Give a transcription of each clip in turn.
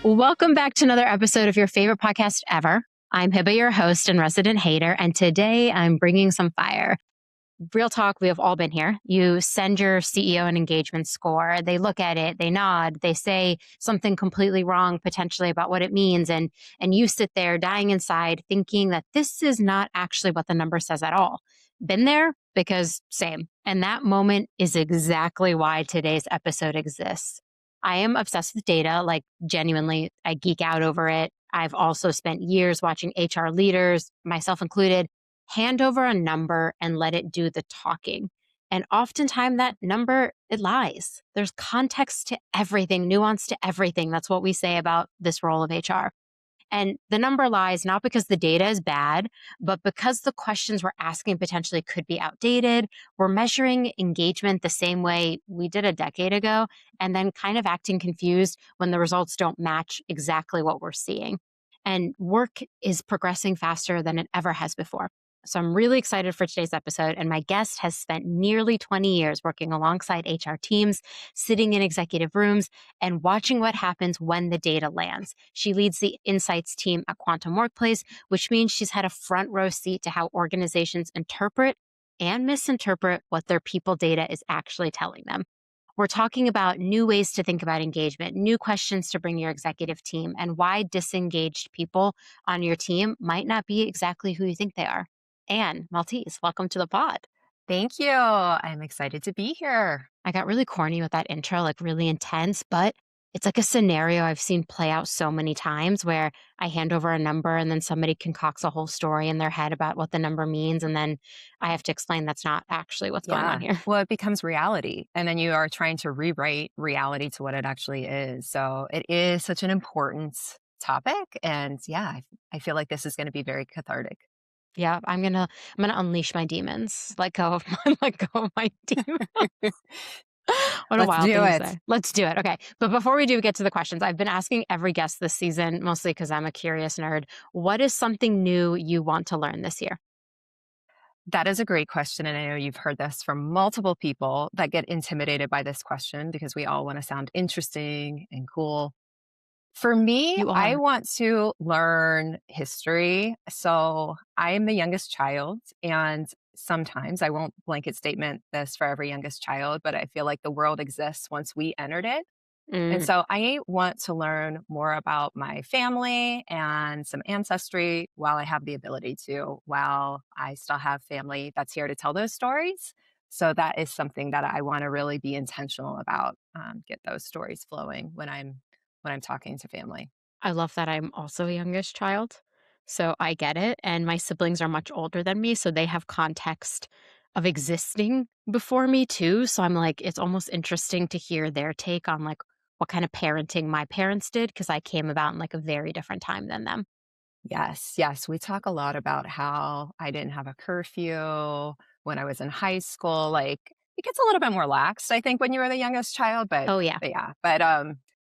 Welcome back to another episode of your favorite podcast ever. I'm Hiba, your host and resident hater, and today I'm bringing some fire. Real talk, we have all been here. You send your CEO an engagement score. They look at it, they nod, they say something completely wrong potentially about what it means, and you sit there dying inside thinking that this is not actually what the number says at all. Been there? Because same. And that moment is exactly why today's episode exists. I am obsessed with data, like genuinely, I geek out over it. I've also spent years watching HR leaders, myself included, hand over a number and let it do the talking. And oftentimes that number, it lies. There's context to everything, nuance to everything. That's what we say about this role of HR. And the number lies not because the data is bad, but because the questions we're asking potentially could be outdated. We're measuring engagement the same way we did a decade ago, and then kind of acting confused when the results don't match exactly what we're seeing. And work is progressing faster than it ever has before. So I'm really excited for today's episode. And my guest has spent nearly 20 years working alongside HR teams, sitting in executive rooms, and watching what happens when the data lands. She leads the insights team at Quantum Workplace, which means she's had a front row seat to how organizations interpret and misinterpret what their people data is actually telling them. We're talking about new ways to think about engagement, new questions to bring your executive team, and why disengaged people on your team might not be exactly who you think they are. Anne Maltese, welcome to the pod. Thank you. I'm excited to be here. I got really corny with that intro, like really intense, but it's like a scenario I've seen play out so many times where I hand over a number and then somebody concocts a whole story in their head about what the number means. And then I have to explain that's not actually what's going on here. Well, it becomes reality. And then you are trying to rewrite reality to what it actually is. So it is such an important topic. And yeah, I feel like this is going to be very cathartic. Yeah, I'm gonna unleash my demons. Let go of my demons. What a Let's wild do thing to it. say. Let's do it. Okay. But before we do get to the questions, I've been asking every guest this season, mostly because I'm a curious nerd. What is something new you want to learn this year? That is a great question. And I know you've heard this from multiple people that get intimidated by this question because we all want to sound interesting and cool. For me, You I are. want to learn history. So I'm the youngest child, and sometimes I won't blanket statement this for every youngest child, but I feel like the world exists once we entered it. And Mm, so I want to learn more about my family and some ancestry while I have the ability to, while I still have family that's here to tell those stories. So that is something that I want to really be intentional about, get those stories flowing when I'm talking to family. I love that I'm also a youngest child. So I get it. And my siblings are much older than me. So they have context of existing before me too. So I'm like, it's almost interesting to hear their take on like what kind of parenting my parents did because I came about in like a very different time than them. Yes, yes. We talk a lot about how I didn't have a curfew when I was in high school. Like it gets a little bit more lax, I think, when you were the youngest child. But, Oh, yeah. but yeah, but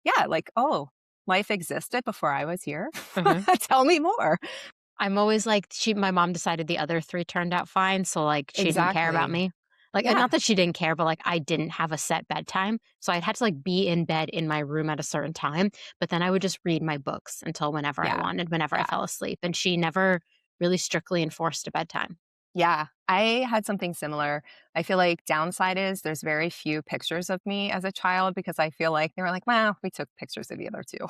yeah, like oh, life existed before I was here. Mhm. Tell me more. I'm always like, my mom decided the other three turned out fine. So like she didn't care about Exactly. me. Like, and Yeah, not that she didn't care, but like I didn't have a set bedtime. So I'd had to like be in bed in my room at a certain time. But then I would just read my books until whenever I yeah, wanted, whenever I yeah, fell asleep. And she never really strictly enforced a bedtime. yeah. I had something similar. I feel like downside is there's very few pictures of me as a child because I feel like they were like, well, we took pictures of the other two.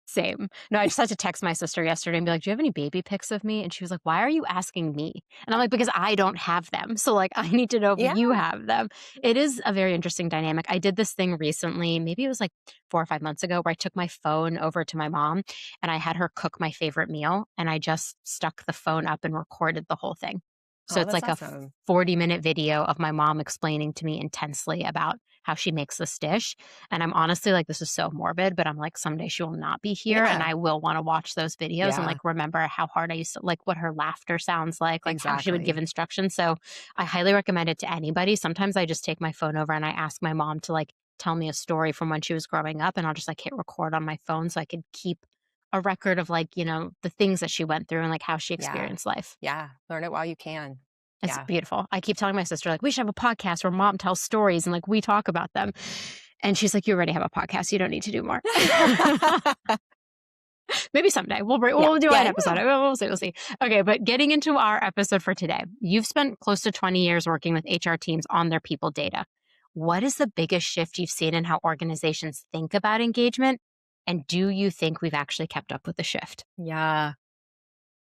Same. No, I just had to text my sister yesterday and be like, "Do you have any baby pics of me?" And she was like, "Why are you asking me?" And I'm like, "Because I don't have them. So like I need to know if Yeah. you have them." It is a very interesting dynamic. I did this thing recently, maybe it was like 4 or 5 months ago, where I took my phone over to my mom and I had her cook my favorite meal and I just stuck the phone up and recorded the whole thing. So Oh, it's that's like a awesome. 40-minute video of my mom explaining to me intensely about how she makes this dish. And I'm honestly like, this is so morbid, but I'm like, someday she will not be here and Yeah. I will want to watch those videos and Yeah, like remember how hard I used to like what her laughter sounds like how she would give exactly. instructions. So I highly recommend it to anybody. Sometimes I just take my phone over and I ask my mom to like tell me a story from when she was growing up and I'll just like hit record on my phone so I could keep a record of like, the things that she went through and like how she Yeah. experienced life. Yeah. Learn it while you can. It's Yeah. beautiful. I keep telling my sister, like, we should have a podcast where mom tells stories and like we talk about them. And she's like, you already have a podcast. You don't need to do more. Maybe someday Yeah. we'll do Yeah. an episode. We'll see. We'll see. Okay. But getting into our episode for today, you've spent close to 20 years working with HR teams on their people data. What is the biggest shift you've seen in how organizations think about engagement? And do you think we've actually kept up with the shift? Yeah.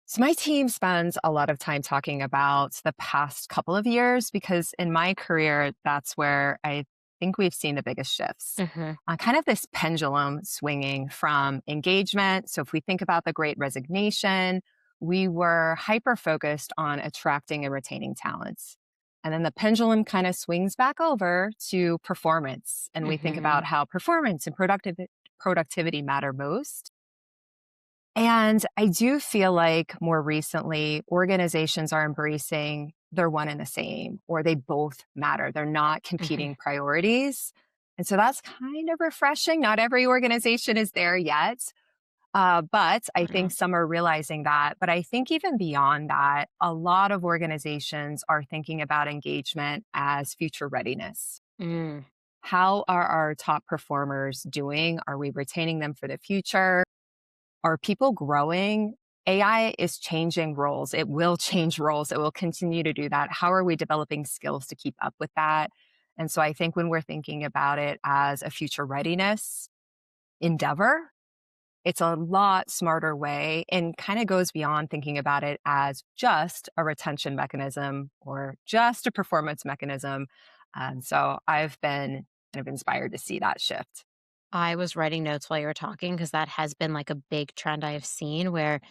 So my team spends a lot of time talking about the past couple of years because in my career, that's where I think we've seen the biggest shifts. Mm-hmm. Kind of this pendulum swinging from engagement. So if we think about the Great Resignation, we were hyper focused on attracting and retaining talents. And then the pendulum kind of swings back over to performance. And we think Mm-hmm. about how performance and productivity matter most. And I do feel like more recently, organizations are embracing they're one and the same, or they both matter. They're not Mm-hmm. competing priorities. And so that's kind of refreshing. Not every organization is there yet, but I think some are realizing that. But I think even beyond that, a lot of organizations are thinking about engagement as future readiness. Mm. How are our top performers doing? Are we retaining them for the future? Are people growing? AI is changing roles. It will change roles. It will continue to do that. How are we developing skills to keep up with that? And so I think when we're thinking about it as a future readiness endeavor, it's a lot smarter way and kind of goes beyond thinking about it as just a retention mechanism or just a performance mechanism. And so I've been kind of inspired to see that shift. I was writing notes while you were talking because that has been like a big trend I have seen where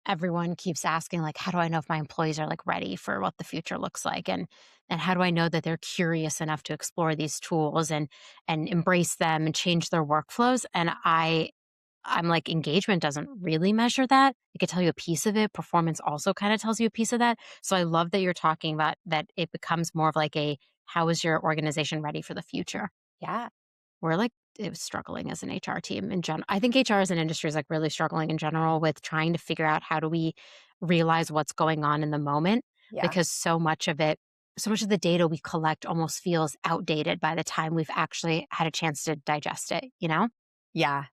everyone keeps asking like, how do I know if my employees are like ready for what the future looks like? And how do I know that they're curious enough to explore these tools and embrace them and change their workflows? And I'm like, engagement doesn't really measure that. It could tell you a piece of it. Performance also kind of tells you a piece of that. So I love that you're talking about that it becomes more of like a how is your organization ready for the future? Yeah. We're like it was struggling as an HR team in general. I think HR as an industry is like really struggling in general with trying to figure out how do we realize what's going on in the moment Yeah. because so much of the data we collect almost feels outdated by the time we've actually had a chance to digest it, you know? Yeah.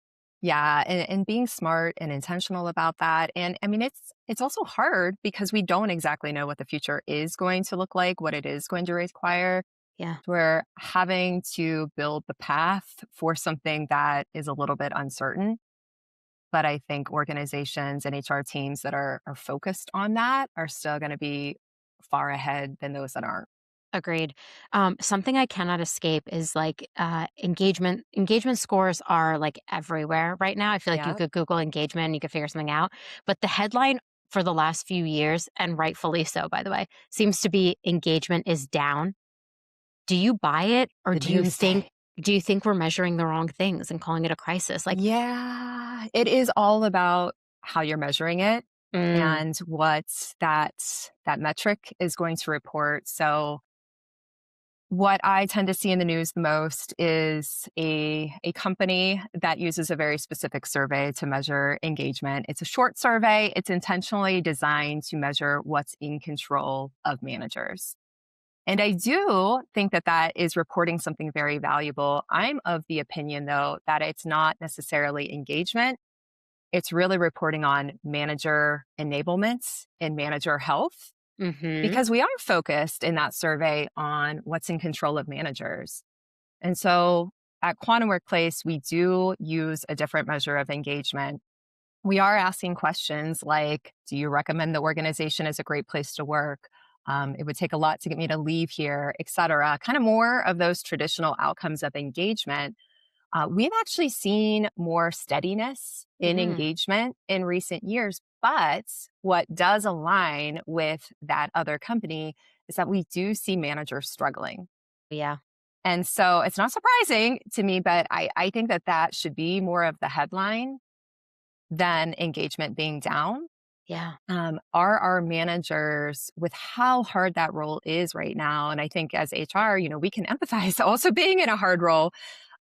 Yeah. And being smart and intentional about that. And I mean, it's also hard because we don't exactly know what the future is going to look like, what it is going to require. Yeah, We're having to build the path for something that is a little bit uncertain. But I think organizations and HR teams that are focused on that are still going to be far ahead than those that aren't. agreed. Something I cannot escape is like engagement scores are like everywhere right now. I feel like you Yeah. could Google engagement and you could figure something out. But the headline for the last few years, and rightfully so, by the way, seems to be engagement is down. Do you buy it or The doomsday. do you think we're measuring the wrong things and calling it a crisis? Like, Yeah, it is all about how you're measuring it mm, and what that that metric is going to report. So what I tend to see in the news the most is a company that uses a very specific survey to measure engagement. It's a short survey. It's intentionally designed to measure what's in control of managers. And I do think that that is reporting something very valuable. I'm of the opinion, though, that it's not necessarily engagement. It's really reporting on manager enablement and manager health mhm. because we are focused in that survey on what's in control of managers. And so at Quantum Workplace, we do use a different measure of engagement. We are asking questions like, do you recommend the organization as a great place to work? It would take a lot to get me to leave here, et cetera. Kind of more of those traditional outcomes of engagement. We've actually seen more steadiness in Mm, engagement in recent years. But what does align with that other company is that we do see managers struggling. yeah, And so it's not surprising to me, but I think that that should be more of the headline than engagement being down. yeah. Are our managers with how hard that role is right now? And I think as HR, we can empathize also being in a hard role.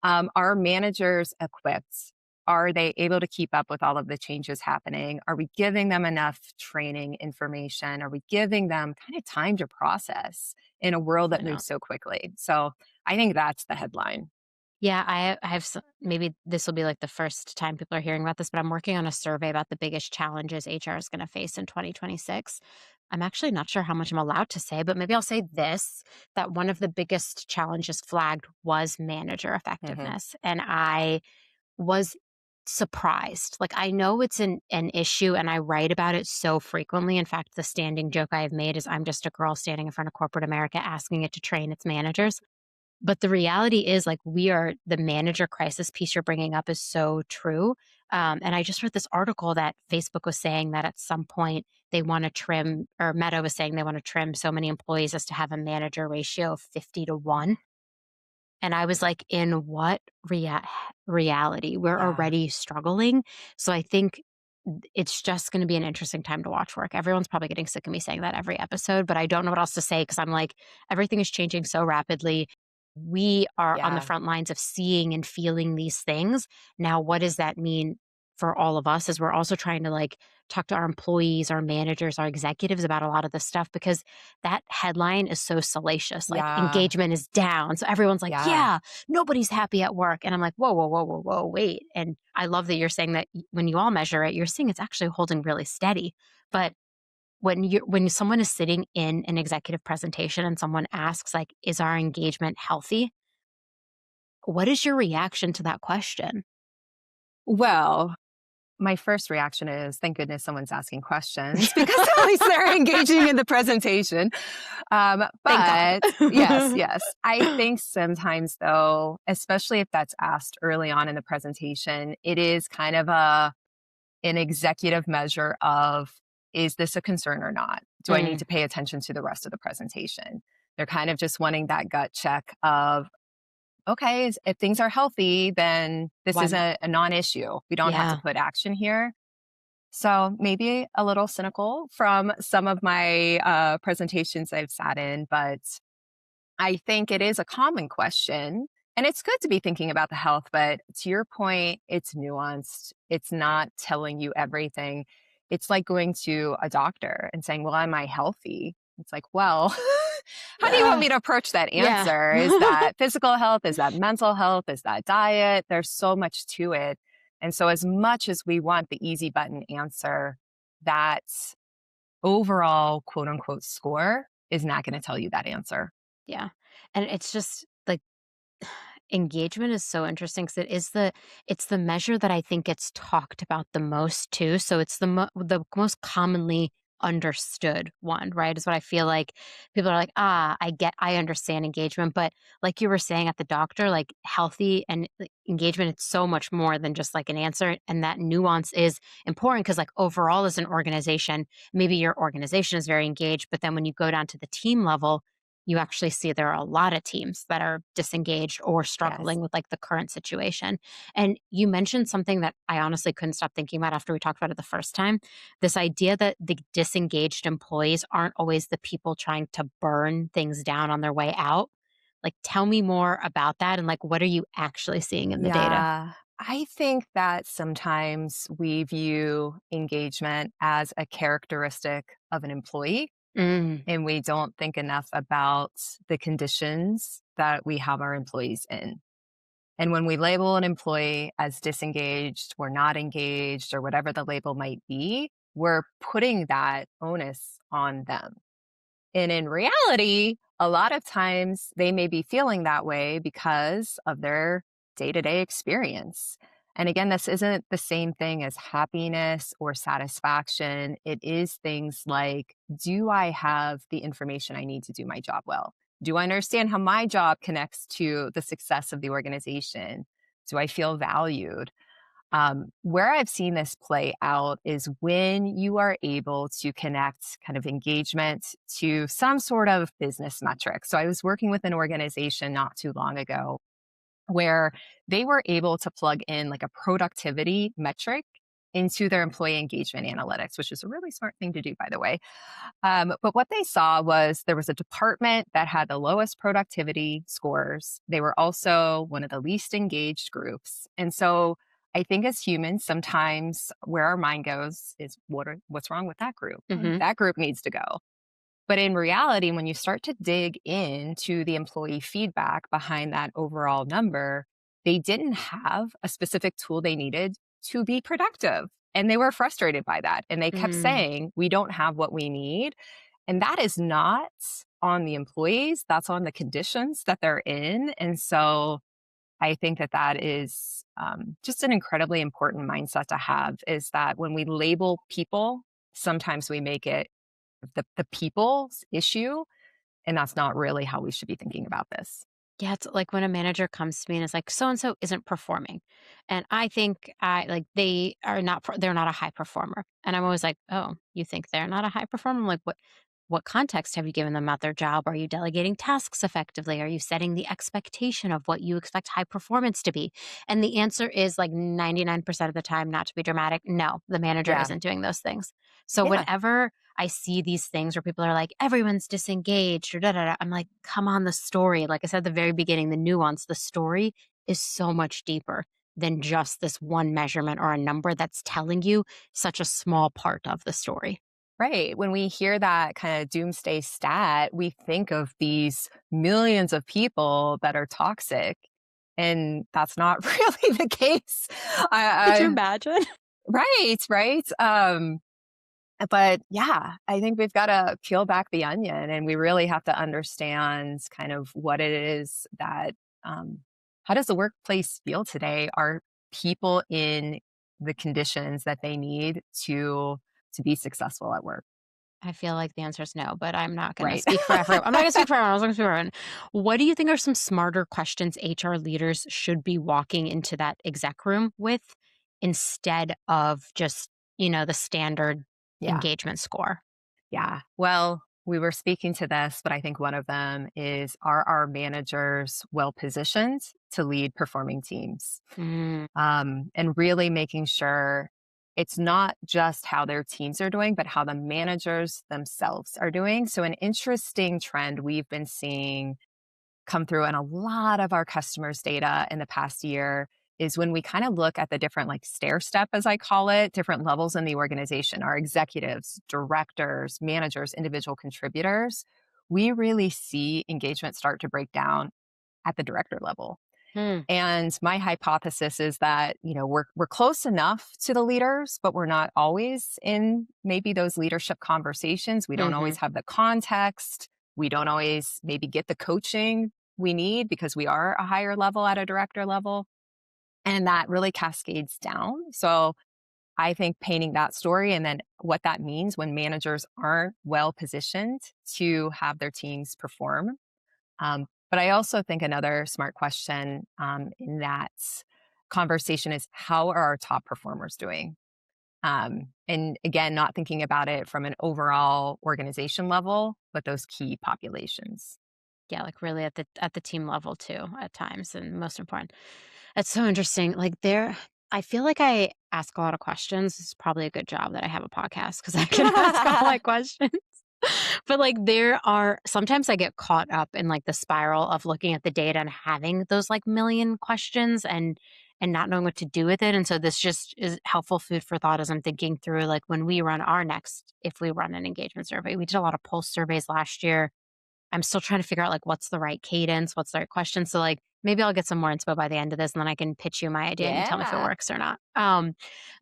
Are managers equipped? Are they able to keep up with all of the changes happening? Are we giving them enough training information? Are we giving them kind of time to process in a world that I know. moves so quickly? So I think that's the headline. Yeah, I have maybe this will be like the first time people are hearing about this, but I'm working on a survey about the biggest challenges HR is going to face in 2026. I'm actually not sure how much I'm allowed to say, but maybe I'll say this, that one of the biggest challenges flagged was manager Hmm. effectiveness. And I was surprised. Like, I know it's an issue and I write about it so frequently. In fact, the standing joke I have made is I'm just a girl standing in front of corporate America asking it to train its managers. But the reality is, like, we are the manager crisis piece you're bringing up is so true. And I just read this article that Facebook was saying that at some point they want to trim, or Meta was saying they want to trim so many employees as to have a manager ratio of 50 to 1. And I was like, in what reality? We're Yeah. already struggling. So I think it's just going to be an interesting time to watch work. Everyone's probably getting sick of me saying that every episode, but I don't know what else to say because I'm like, everything is changing so rapidly. We are on the Yeah. front lines of seeing and feeling these things. Now, what does that mean for all of us as we're also trying to like talk to our employees, our managers, our executives about a lot of this stuff because that headline is so salacious. Like Yeah. engagement is down. So everyone's like, Yeah. yeah, nobody's happy at work. And I'm like, whoa, whoa, whoa, whoa, whoa, wait. And I love that you're saying that when you all measure it, you're seeing it's actually holding really steady. But when someone is sitting in an executive presentation and someone asks, like, is our engagement healthy? What is your reaction to that question? Well, my first reaction is, thank goodness someone's asking questions because at least they're engaging in the presentation. Thank God. But yes, yes. I think sometimes though, especially if that's asked early on in the presentation, it is kind of an executive measure of, is this a concern or not? Do I need Mm, to pay attention to the rest of the presentation? They're kind of just wanting that gut check of, okay, if things are healthy, then this why is not? a non-issue. We don't have to Yeah. put action here. So maybe a little cynical from some of my presentations I've sat in, but I think it is a common question. And it's good to be thinking about the health, but to your point, it's nuanced. It's not telling you everything. It's like going to a doctor and saying, well, am I healthy? It's like, well, how do you want Ugh, me to approach that yeah. answer? Is that physical health? Is that mental health? Is that diet? There's so much to it. And so, as much as we want the easy button answer, that overall quote unquote score is not going to tell you that answer. Yeah. And it's just like engagement is so interesting because it's the measure that I think gets talked about the most too. So it's the most commonly understood one, right? Is what I feel like people are like, I understand engagement, but like you were saying at the doctor, like healthy and like, engagement, it's so much more than just like an answer, and that nuance is important because like overall as an organization, maybe your organization is very engaged, but then when you go down to the team level you actually see there are a lot of teams that are disengaged or Yes. struggling with like the current situation. And you mentioned something that I honestly couldn't stop thinking about after we talked about it the first time. This idea that the disengaged employees aren't always the people trying to burn things down on their way out. Like, tell me more about that and like, what are you actually seeing in the data? Yeah. I think that sometimes we view engagement as a characteristic of an employee, Mm, and we don't think enough about the conditions that we have our employees in. And when we label an employee as disengaged or not engaged or whatever the label might be, we're putting that onus on them. And in reality, a lot of times they may be feeling that way because of their day to day experience. And again, this isn't the same thing as happiness or satisfaction. It is things like, do I have the information I need to do my job well? Do I understand how my job connects to the success of the organization? Do I feel valued? Where I've seen this play out is when you are able to connect kind of engagement to some sort of business metric. So I was working with an organization not too long ago where they were able to plug in like a productivity metric into their employee engagement analytics, which is a really smart thing to do, by the way. But what they saw was there was a department that had the lowest productivity scores. They were also one of the least engaged groups. And so I think as humans, sometimes where our mind goes is what's wrong with that group? hmm That group needs to go. But in reality, when you start to dig into the employee feedback behind that overall number, they didn't have a specific tool they needed to be productive. And they were frustrated by that. And they kept Mm. saying, we don't have what we need. And that is not on the employees, that's on the conditions that they're in. And so I think that that is just an incredibly important mindset to have, is that when we label people, sometimes we make it the people's issue. And that's not really how we should be thinking about this. Yeah, it's like when a manager comes to me and is like, "So and so isn't performing," and I think I like they are not. They're not a high performer, and I'm always like, "Oh, you think they're not a high performer?" I'm like, what context have you given them about their job? Are you delegating tasks effectively? Are you setting the expectation of what you expect high performance to be? And the answer is like 99% of the time, not to be dramatic, no, the manager Yeah. isn't doing those things. So Yeah. whenever I see these things where people are like, everyone's disengaged or da da da, I'm like, come on, the story. Like I said at the very beginning, the nuance, the story is so much deeper than just this one measurement or a number that's telling you such a small part of the story. Right. When we hear that kind of doomsday stat, we think of these millions of people that are toxic. And that's not really the case. Could you I imagine? right, right. But yeah, I think we've got to peel back the onion and we really have to understand kind of what it is that, how does the workplace feel today? Are people in the conditions that they need to be successful at work? I feel like the answer is no, but I'm not gonna Right. speak for everyone. I'm not gonna speak for everyone, I was gonna speak for everyone. What do you think are some smarter questions HR leaders should be walking into that exec room with instead of just, the standard Yeah. engagement score? Yeah. Well, we were speaking to this, but I think one of them is, are our managers well positioned to lead performing teams? Mm, And really making sure it's not just how their teams are doing, but how the managers themselves are doing. So, an interesting trend we've been seeing come through in a lot of our customers' data in the past year is when we kind of look at the different, like, stair step, as I call it, different levels in the organization, our executives, directors, managers, individual contributors, we really see engagement start to break down at the director level. hmm, And my hypothesis is that, we're close enough to the leaders, but we're not always in maybe those leadership conversations. We don't always mhm. have the context. We don't always maybe get the coaching we need because we are a higher level at a director level. And that really cascades down. So I think painting that story and then what that means when managers aren't well positioned to have their teams perform. But I also think another smart question in that conversation is, how are our top performers doing? And again, not thinking about it from an overall organization level, but those key populations. Yeah, like really at the team level too at times and most important. That's so interesting. Like I feel like I ask a lot of questions. It's probably a good job that I have a podcast because I can ask all my questions. But like there are sometimes I get caught up in like the spiral of looking at the data and having those like million questions and not knowing what to do with it. And so this just is helpful food for thought as I'm thinking through like when we run our next, if we run an engagement survey. We did a lot of pulse surveys last year. I'm still trying to figure out like what's the right cadence, what's the right question. So like maybe I'll get some more inspo by the end of this and then I can pitch you my idea and you tell me if it Yeah. works or not.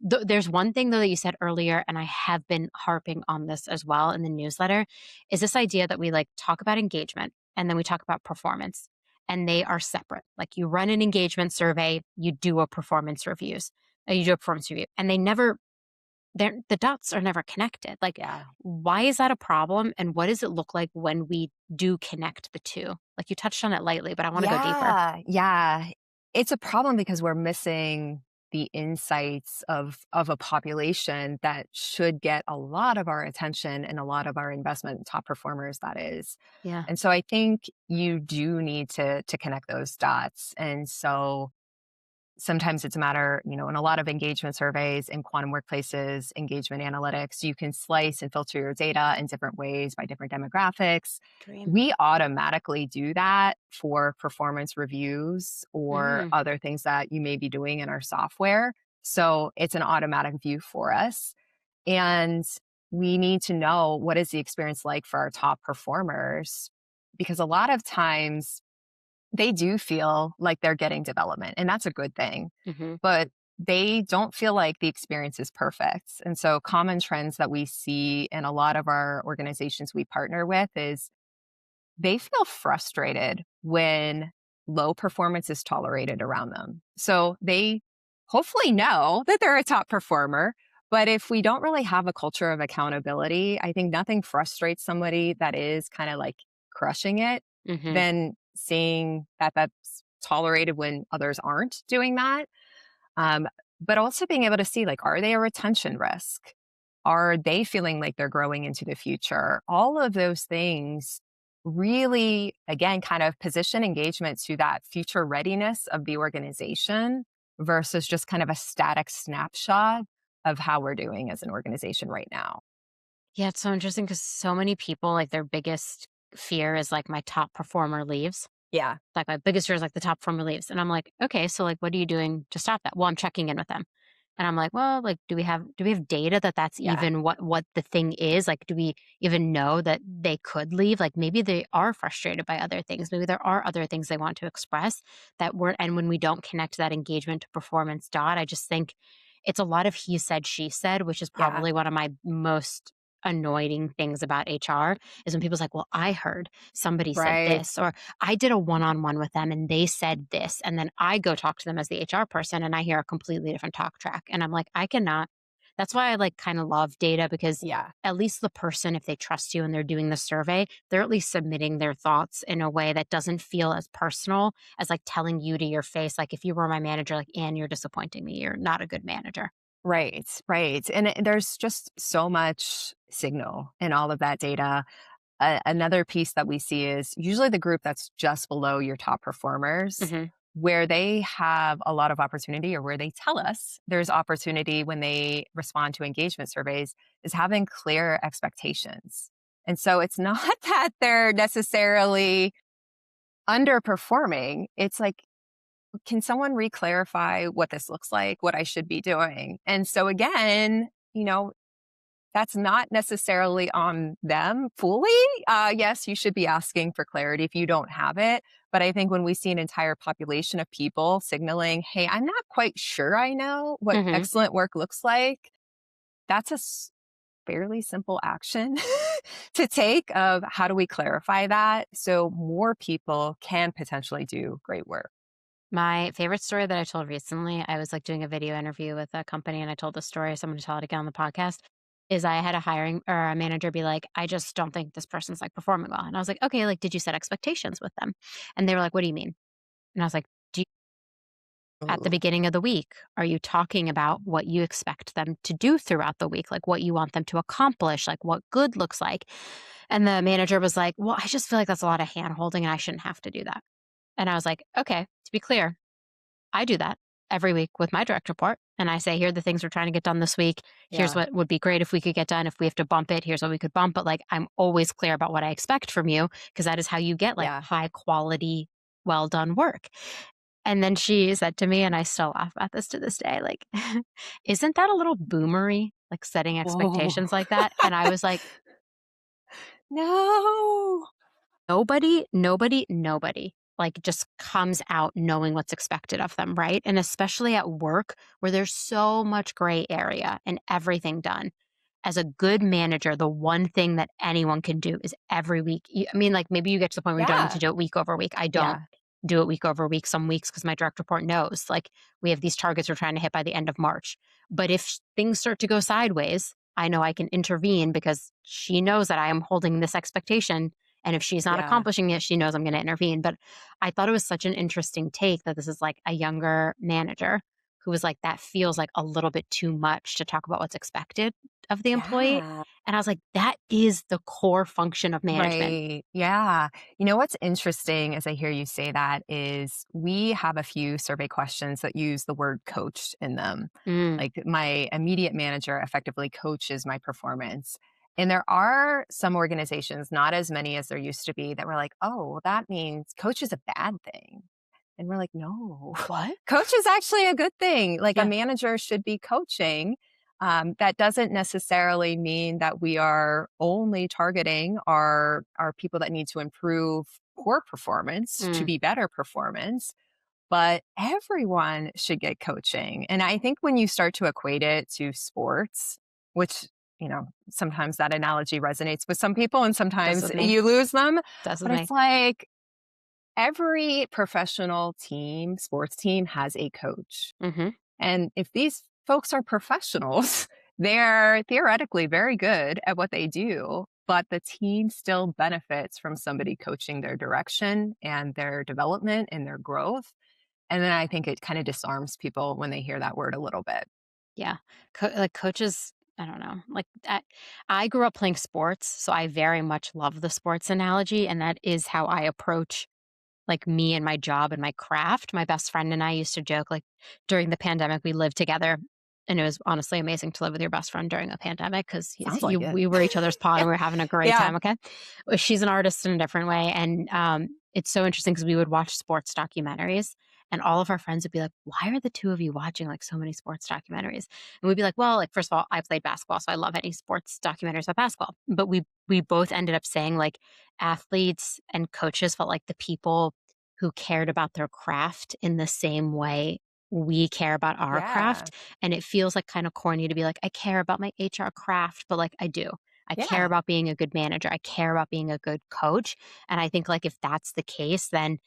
There's one thing though that you said earlier, and I have been harping on this as well in the newsletter, is this idea that we like talk about engagement and then we talk about performance and they are separate. Like you run an engagement survey, you do a performance reviews, you do a performance review, and the dots are never connected. Like, Yeah. why is that a problem? And what does it look like when we do connect the two? Like you touched on it lightly, but I want to go deeper. Yeah. Yeah. It's a problem because we're missing the insights of a population that should get a lot of our attention and a lot of our investment, top performers, that is. Yeah. And so I think you do need to connect those dots. And so sometimes it's a matter, in a lot of engagement surveys in quantum workplaces, engagement analytics, you can slice and filter your data in different ways by different demographics. Dream. We automatically do that for performance reviews or Mm. other things that you may be doing in our software. So it's an automatic view for us. And we need to know, what is the experience like for our top performers? Because a lot of times they do feel like they're getting development, and that's a good thing. Hmm. But they don't feel like the experience is perfect. And so, common trends that we see in a lot of our organizations we partner with is they feel frustrated when low performance is tolerated around them. So, they hopefully know that they're a top performer. But if we don't really have a culture of accountability, I think nothing frustrates somebody that is kind of like crushing it Hmm. than seeing that that's tolerated when others aren't doing that. Um, but also being able to see, like, are they a retention risk? Are they feeling like they're growing into the future? All of those things really, again, kind of position engagement to that future readiness of the organization versus just kind of a static snapshot of how we're doing as an organization right now. Yeah, it's so interesting because so many people, like, their biggest fear is like, my top performer leaves. Yeah. Like, my biggest fear is like the top performer leaves. And I'm like, okay, so like, what are you doing to stop that? Well, I'm checking in with them. And I'm like, well, like, do we have data that that's Yeah. even what the thing is? Like, do we even know that they could leave? Like, maybe they are frustrated by other things. Maybe there are other things they want to express that we're, and when we don't connect that engagement to performance dot, I just think it's a lot of he said, she said, which is Yeah. probably one of my most annoying things about HR is when people's like, well, I heard somebody said Right. this, or I did a one-on-one with them and they said this. And then I go talk to them as the HR person and I hear a completely different talk track. And I'm like, I cannot. That's why I like kind of love data because Yeah. at least the person, if they trust you and they're doing the survey, they're at least submitting their thoughts in a way that doesn't feel as personal as like telling you to your face, like if you were my manager, like, Anne, you're disappointing me. You're not a good manager. Right. Right. And there's just so much signal in all of that data. Another piece that we see is usually the group that's just below your top performers, Hmm. where they have a lot of opportunity, or where they tell us there's opportunity when they respond to engagement surveys, is having clear expectations. And so it's not that they're necessarily underperforming. It's like, can someone re-clarify what this looks like, what I should be doing? And so again, that's not necessarily on them fully. Yes, you should be asking for clarity if you don't have it. But I think when we see an entire population of people signaling, hey, I'm not quite sure I know what Hmm. excellent work looks like, that's a fairly simple action to take of how do we clarify that so more people can potentially do great work. My favorite story that I told recently, I was like doing a video interview with a company and I told the story, so I'm going to tell it again on the podcast, is I had a hiring or a manager be like, I just don't think this person's like performing well. And I was like, okay, like, did you set expectations with them? And they were like, what do you mean? And I was like, do you, at the Ooh. beginning of the week, are you talking about what you expect them to do throughout the week? Like what you want them to accomplish, like what good looks like? And the manager was like, well, I just feel like that's a lot of hand holding and I shouldn't have to do that. And I was like, okay, to be clear, I do that every week with my direct report. And I say, here are the things we're trying to get done this week. Here's Yeah. what would be great if we could get done. If we have to bump it, here's what we could bump. But like, I'm always clear about what I expect from you because that is how you get like Yeah. high quality, well done work. And then she said to me, and I still laugh about this to this day, like, isn't that a little boomery, like setting expectations Oh, like that? And I was like, no. nobody, like, just comes out knowing what's expected of them, right? And especially at work where there's so much gray area and everything done. As a good manager, the one thing that anyone can do is every week. I mean, like, maybe you get to the point where you don't need to Yeah. do it week over week. I don't Yeah. do it week over week some weeks because my direct report knows, like, we have these targets we're trying to hit by the end of March. But if things start to go sideways, I know I can intervene because she knows that I am holding this expectation, and if she's not Yeah. accomplishing it, she knows I'm gonna intervene. But I thought it was such an interesting take that this is, like, a younger manager who was like, "That feels like a little bit too much to talk about what's expected of the employee." Yeah. And I was like, "That is the core function of management." Right. Yeah. You know what's interesting as I hear you say that is we have a few survey questions that use the word coach in them. Mm, Like my immediate manager effectively coaches my performance. And there are some organizations, not as many as there used to be, that were like, oh, that means coach is a bad thing. And we're like, no, what? coach is actually a good thing. Like a Yeah. manager should be coaching. That doesn't necessarily mean that we are only targeting our people that need to improve poor performance to Mm. be better performance, but everyone should get coaching. And I think when you start to equate it to sports, which, sometimes that analogy resonates with some people and Does sometimes with me. you lose them, Does with but me. it's like every professional team, sports team has a coach. Hmm. And if these folks are professionals, they're theoretically very good at what they do, but the team still benefits from somebody coaching their direction and their development and their growth. And then I think it kind of disarms people when they hear that word a little bit. Yeah. Like coaches, I don't know. I grew up playing sports, so I very much love the sports analogy. And that is how I approach like me and my job and my craft. My best friend and I used to joke like during the pandemic, we lived together. And it was honestly amazing to live with your best friend during a pandemic because Sounds like it. we were each other's pod Yeah. and we were having a great Yeah. time. Okay. She's an artist in a different way. And it's so interesting because we would watch sports documentaries and all of our friends would be like, why are the two of you watching like so many sports documentaries? And we'd be like, well, like, first of all, I played basketball, so I love any sports documentaries about basketball. But we both ended up saying like athletes and coaches felt like the people who cared about their craft in the same way we care about our Yeah. craft. And it feels like kind of corny to be like, I care about my HR craft, but like I do. I care Yeah. about being a good manager. I care about being a good coach. And I think like if that's the case, then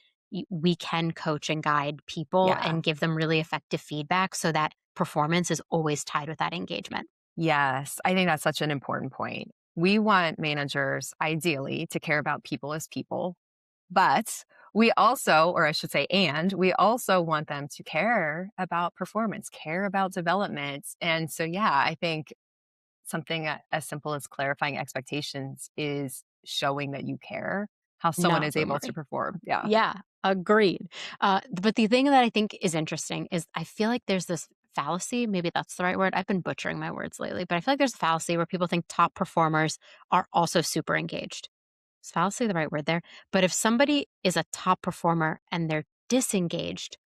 we can coach and guide people Yeah. and give them really effective feedback so that performance is always tied with that engagement. Yes. I think that's such an important point. We want managers ideally to care about people as people. But we also, or I should say, and we also want them to care about performance, care about development. And so, yeah, I think something as simple as clarifying expectations is showing that you care how someone Not is to able to worry. perform. Yeah. Yeah, agreed. But the thing that I think is interesting is I feel like there's this fallacy, maybe that's the right word. I've been butchering my words lately, but I feel like there's a fallacy where people think top performers are also super engaged. Is fallacy the right word there? But if somebody is a top performer and they're disengaged,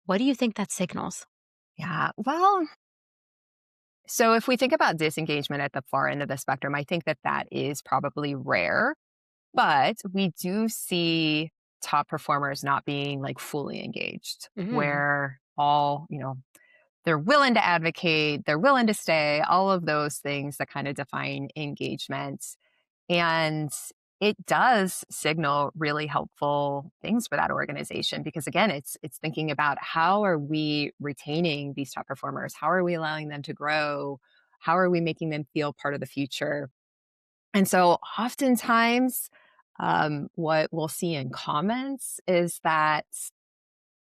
what do you think that signals? Yeah. Well, so if we think about disengagement at the far end of the spectrum, I think that that is probably rare. But we do see top performers not being like fully engaged, Mm, where they're willing to advocate, they're willing to stay, all of those things that kind of define engagement. And it does signal really helpful things for that organization because again, it's thinking about how are we retaining these top performers? How are we allowing them to grow? How are we making them feel part of the future? And so oftentimes, what we'll see in comments is that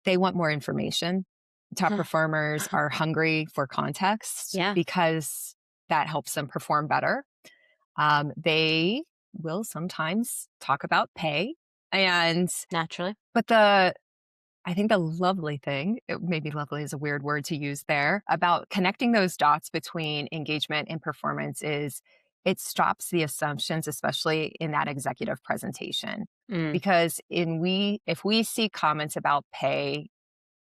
they want more information. Top performers are hungry for context yeah, because that helps them perform better. They will sometimes talk about pay. And, naturally. but I think the lovely thing, maybe lovely is a weird word to use there, about connecting those dots between engagement and performance is it stops the assumptions, especially in that executive presentation. Mm, Because if we see comments about pay,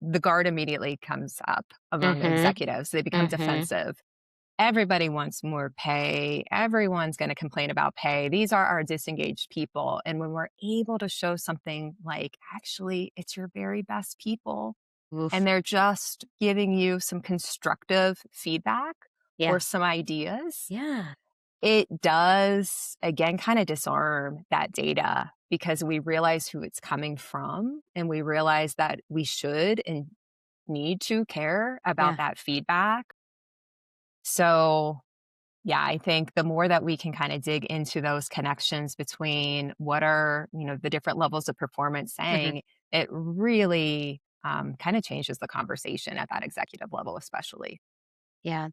the guard immediately comes up among mm-hmm, executives. They become mm-hmm. defensive. Everybody wants more pay. Everyone's going to complain about pay. These are our disengaged people. And when we're able to show something like, actually, it's your very best people, and Oof. they're just giving you some constructive feedback Yeah, or some ideas, yeah, it does, again, kind of disarm that data because we realize who it's coming from and we realize that we should and need to care about yeah. that feedback. So, yeah, I think the more that we can kind of dig into those connections between what are, the different levels of performance Mm-hmm. saying, it really kind of changes the conversation at that executive level, especially. Yeah,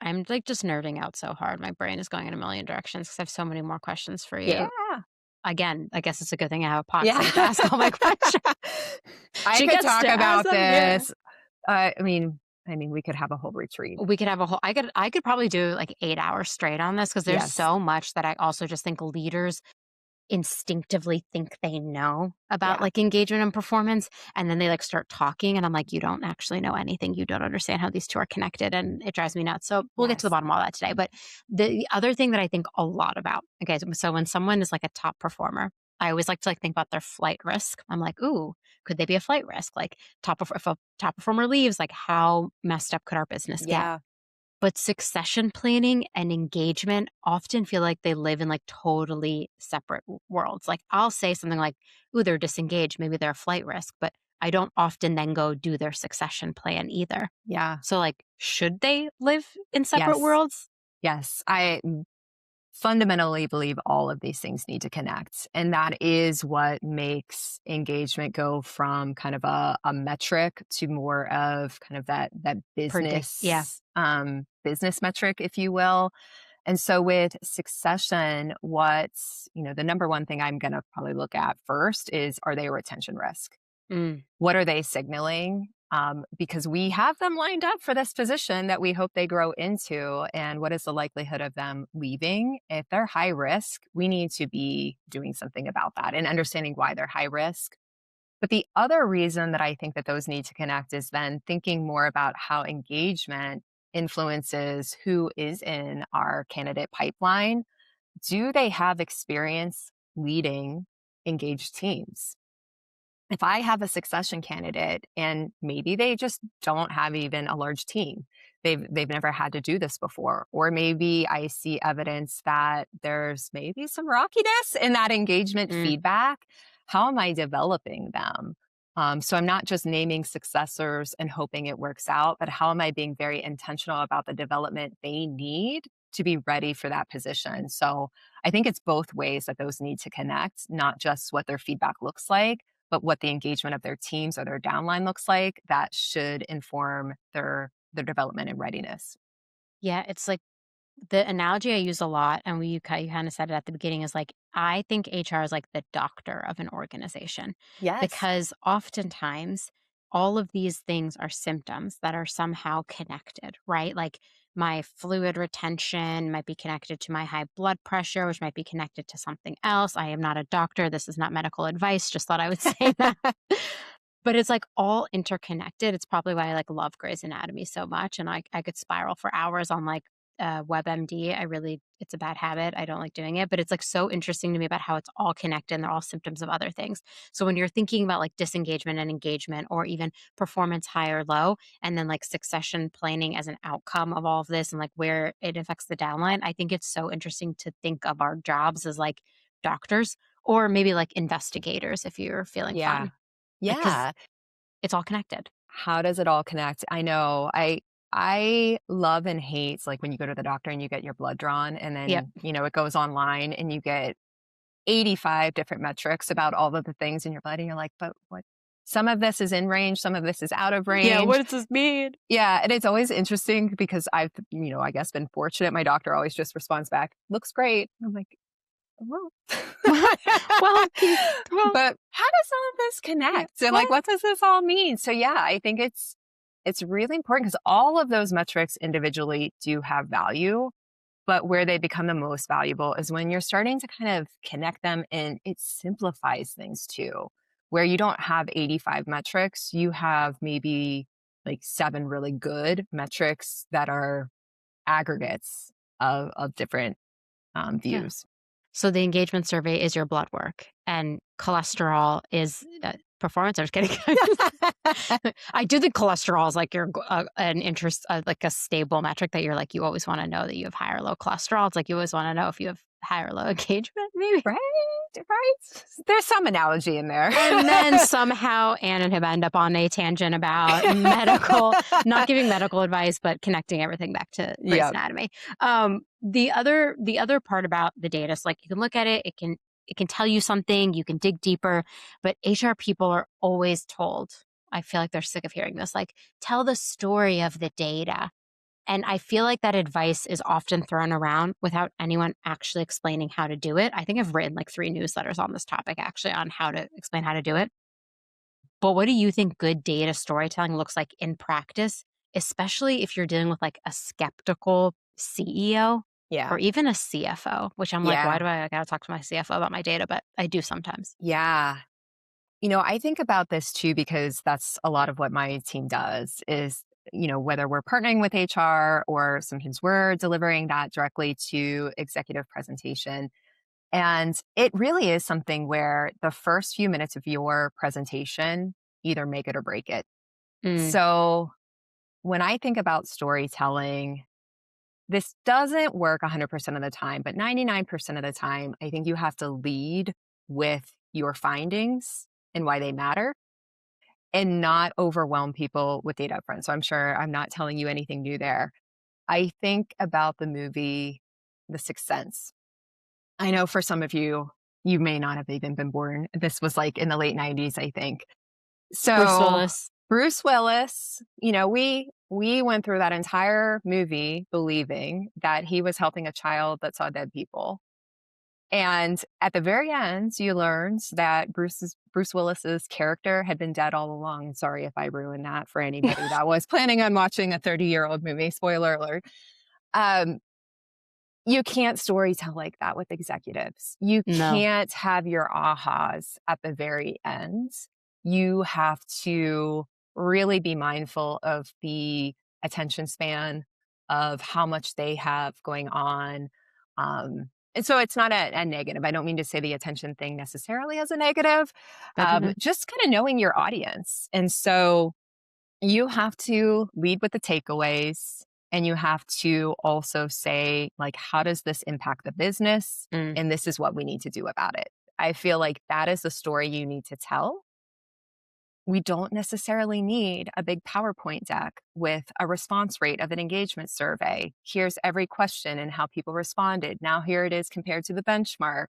I'm like just nerding out so hard. My brain is going in a million directions because I have so many more questions for Yeah. you. Again, I guess it's a good thing I have a pod Yeah. because I get to ask all my questions. I She could gets talk to ask about them. Yeah. this. I mean, we could have a whole retreat. We could have a whole I could probably do like 8 hours straight on this because there's Yes. so much that I also just think leaders instinctively think they know about Yeah. like engagement and performance. And then they like start talking and I'm like, you don't actually know anything. You don't understand how these two are connected. And it drives me nuts. So we'll get to the Yes. bottom of all that today. But the other thing that I think a lot about, okay, so when someone is like a top performer, I always like to like think about their flight risk. I'm like, ooh, could they be a flight risk? Like if a top performer leaves, like how messed up could our business get? Yeah. But succession planning and engagement often feel like they live in like totally separate worlds. Like I'll say something like, ooh, they're disengaged. Maybe they're a flight risk, but I don't often then go do their succession plan either. Yeah. So, like, should they live in separate Yes. worlds? Yes. I fundamentally believe all of these things need to connect. And that is what makes engagement go from kind of a metric to more of kind of that Yeah. business metric, if you will. And so with succession, what's, the number one thing I'm going to probably look at first is, are they a retention risk? Mm, What are they signaling? Because we have them lined up for this position that we hope they grow into. And what is the likelihood of them leaving? If they're high risk, we need to be doing something about that and understanding why they're high risk. But the other reason that I think that those need to connect is then thinking more about how engagement influences who is in our candidate pipeline. Do they have experience leading engaged teams? If I have a succession candidate and maybe they just don't have even a large team, they've never had to do this before, or maybe I see evidence that there's maybe some rockiness in that engagement mm. feedback, how am I developing them? So I'm not just naming successors and hoping it works out, but how am I being very intentional about the development they need to be ready for that position? So I think it's both ways that those need to connect, not just what their feedback looks like, but what the engagement of their teams or their downline looks like, that should inform their development and readiness. Yeah, it's like the analogy I use a lot, and you kind of said it at the beginning, is like I think HR is like the doctor of an organization Yes. because oftentimes all of these things are symptoms that are somehow connected, right? Like my fluid retention might be connected to my high blood pressure, which might be connected to something else. I am not a doctor. This is not medical advice. Just thought I would say that. But it's, like, all interconnected. It's probably why I, like, love Grey's Anatomy so much, and I could spiral for hours on, like, WebMD. It's a bad habit. I don't like doing it, but it's, like, so interesting to me about how it's all connected and they're all symptoms of other things. So when you're thinking about, like, disengagement and engagement or even performance high or low, and then, like, succession planning as an outcome of all of this and, like, where it affects the downline, I think it's so interesting to think of our jobs as, like, doctors or maybe, like, investigators if you're feeling Yeah. fun. Like, 'cause Yeah. it's all connected. How does it all connect? I know. I love and hate like when you go to the doctor and you get your blood drawn and Yep. then, it goes online and you get 85 different metrics about all of the things in your blood and you're like, but what? Some of this is in range, some of this is out of Yeah, what range. does this mean? Yeah, and it's always interesting because I've, I guess been fortunate. My doctor always just responds back, "Looks great." I'm like, "Well." Well, well, But how does all of this yeah, connect? And like, what? what does this all mean? So yeah, I think it's really important because all of those metrics individually do have value, but where they become the most valuable is when you're starting to kind of connect them and it simplifies things too. Where you don't have 85 metrics, you have maybe like 7 really good metrics that are aggregates of different Yeah. views. So the engagement survey is your blood work, and cholesterol is, performance. I was kidding. I do think cholesterol is like your an interest, like a stable metric that you're like, you always wanna know that you have high or low cholesterol. It's like you always wanna know if you have high or low engagement, maybe? Right, right. There's some analogy in there. And then somehow Anne and him end up on a tangent about medical, not giving medical advice, but connecting everything back to Grey's Yep. Anatomy. The other part about the data, so like you can look at it, it can tell you something, you can dig deeper, but HR people are always told, I feel like they're sick of hearing this, like, tell the story of the data. And I feel like that advice is often thrown around without anyone actually explaining how to do it. I think I've written like 3 newsletters on this topic actually on how to explain how to do it. But what do you think good data storytelling looks like in practice, especially if you're dealing with like a skeptical CEO Yeah. or even a CFO, which I'm like, why Yeah. do I gotta talk to my CFO about my data? But I do sometimes. Yeah. I think about this too because that's a lot of what my team does is, whether we're partnering with HR or sometimes we're delivering that directly to executive presentation. And it really is something where the first few minutes of your presentation either make it or break it. Mm, So when I think about storytelling, this doesn't work 100% of the time, but 99% of the time, I think you have to lead with your findings and why they matter and not overwhelm people with data upfront. So I'm sure I'm not telling you anything new there. I think about the movie The Sixth Sense. I know for some of you, you may not have even been born. This was like in the late 90s, I think. Bruce So Willis. Bruce Willis, we went through that entire movie believing that he was helping a child that saw dead people. And at the very end, you learned that Bruce Willis's character had been dead all along. Sorry if I ruined that for anybody that was planning on watching a 30-year-old movie. Spoiler alert. Um, you can't storytell like that with executives. You No. can't have your ahas at the very end. You have to really be mindful of the attention span, of how much they have going on. And so it's not a negative. I don't mean to say the attention thing necessarily as a negative, Better than just kind of knowing your audience. And so you have to lead with the takeaways, and you have to also say, like, how does this impact the business? mm, And this is what we need to do about it. I feel like that is the story you need to tell. We don't necessarily need a big PowerPoint deck with a response rate of an engagement survey. Here's every question and how people responded. Now here it is compared to the benchmark.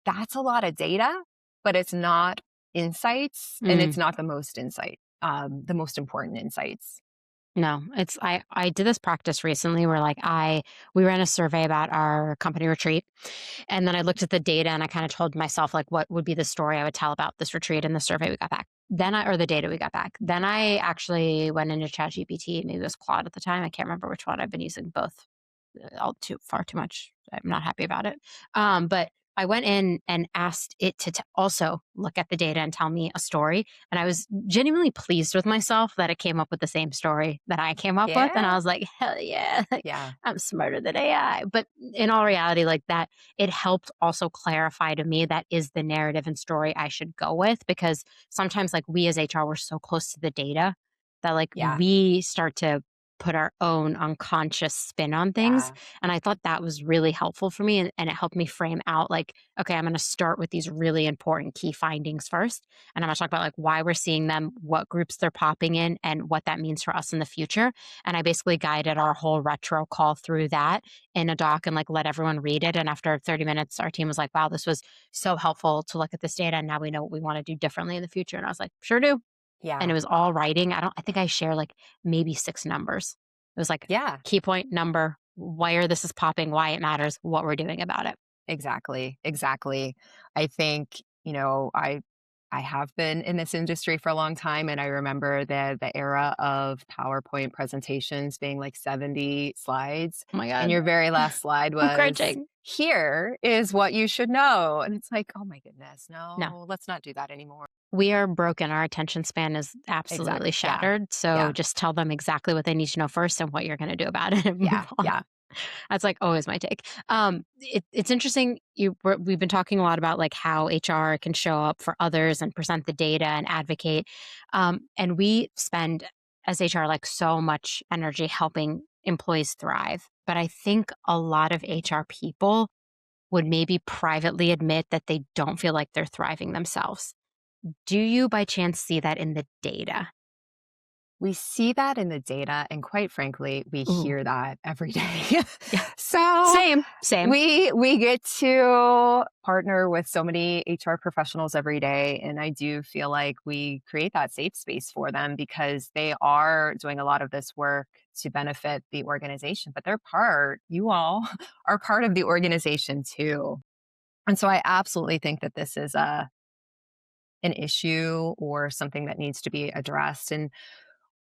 That's a lot of data, but it's not insights, and it's mm. not the most important insights. No, I did this practice recently where we ran a survey about our company retreat, and then I looked at the data and I kind of told myself like what would be the story I would tell about this retreat and the survey we got back. Or the data we got back. Then I actually went into ChatGPT, maybe it was Claude at the time. I can't remember which one. I've been using both far too much. I'm not happy about it. But I went in and asked it to also look at the data and tell me a story. And I was genuinely pleased with myself that it came up with the same story that I came up with. And I Yeah. was like, hell yeah, like, Yeah. I'm smarter than AI. But in all reality, like that, it helped also clarify to me that is the narrative and story I should go with. Because sometimes, like, we as HR, we're so close to the data that, like, Yeah. we start to put our own unconscious spin on things. Yeah. And I thought that was really helpful for me. And it helped me frame out like, okay, I'm going to start with these really important key findings first. And I'm going to talk about like why we're seeing them, what groups they're popping in, and what that means for us in the future. And I basically guided our whole retro call through that in a doc and like let everyone read it. And after 30 minutes, our team was like, wow, this was so helpful to look at this data. And now we know what we want to do differently in the future. And I was like, sure do. And Yeah. it was all writing. I think I share like maybe 6 numbers. It was like Yeah. key point, number, where this is popping, why it matters, what we're doing about it. Exactly. Exactly. I think, I have been in this industry for a long time, and I remember the era of PowerPoint presentations being like 70 slides, Oh my and god. your very last slide I'm was, cringing. here is what you should know. And it's like, oh my goodness, No. no, let's not do that anymore. We are broken. Our attention span is Exact. absolutely Yeah. shattered. So Yeah. just tell them exactly what they need to know first and what you're going to do about it and move Yeah. on. Yeah. That's like always my take. It's interesting. We've been talking a lot about like how HR can show up for others and present the data and advocate. And we spend as HR like so much energy helping employees thrive. But I think a lot of HR people would maybe privately admit that they don't feel like they're thriving themselves. Do you by chance see that in the data? We see that in the data, and quite frankly, we Ooh, hear that every day. yeah, So same. we get to partner with so many HR professionals every day, and I do feel like we create that safe space for them because they are doing a lot of this work to benefit the organization, but you all are part of the organization too. And so I absolutely think that this is an issue or something that needs to be addressed. And